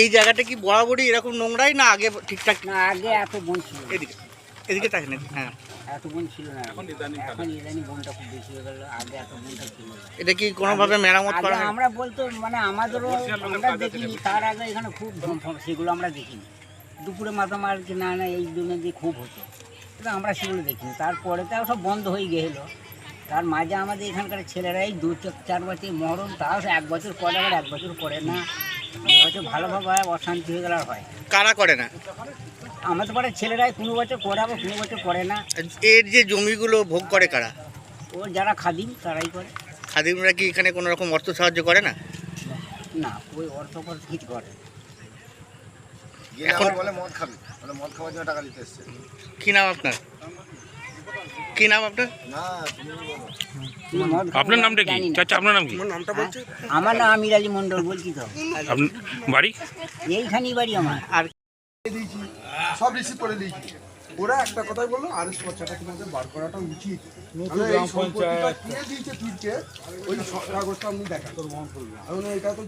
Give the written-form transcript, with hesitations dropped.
এই জায়গাটা কি বরাবরই এরকম নোংরাই না আগে ঠিকঠাক? না, আগে এত বন ছিল না। এদিকে এদিকে তাকেন। হ্যাঁ, এত বন ছিল না, এখন ইদানিং বনটা খুব বেশি হয়ে গেল। আগে এত বনটা ছিল না। এটা কি কোনোভাবে মেরামত আগে করা হয়? আমরা বলতো মানে আমাদেরও আমরা দেখিনি, তার আগে এখানে খুব সেগুলো আমরা দেখিনি। দুপুরে মাথা মার কি না না এই জন্য দিয়ে খুব হতো, কিন্তু আমরা সেগুলো দেখিনি। তারপরে তাও সব বন্ধ হয়ে গেলো। তার মাঝে আমাদের এখানকার ছেলেরাই 2-4 বছর মহরম, তাও 1 বছর করে, আবার 1 বছর করে না। হয়তো ভালোভাবে হয়, অশান্তি হয়ে গেলে আর হয়। কারা করে না? আমাদের পাড়ার ছেলেরাই কোনো বছর করে, আবার কোনো বছর করে না। এর যে জমিগুলো ভোগ করে কারা? ও যারা খাদিম তারাই করে। খাদিমরা কি এখানে কোনো রকম অর্থ সাহায্য করে না? না, ওই অর্থ কিছু করে। এখন বলে মদ খাবি, বলে মদ খাওয়ার জন্য টাকা দিতে এসছে। কি নাম আপনার? কি নাম আপনার? না তুমি বলো। আপনার নামটা কি চাচা? আপনার নাম কি? আমার নাম আমির আলী মন্ডল, বলছি তো। আপনার বাড়ি? এইখানেই বাড়ি আমার। আর সব রিসিভ করে দিয়েছি। ওরা একটা কথাই বললো, আর খরচাটা তোমাদের বার করাটা উচিত। গ্রাম পঞ্চায়েত দিয়ে দিয়েছে তুলছে, ওই কাগজটা আপনি দেখা তোর বহন করবে। এটা তো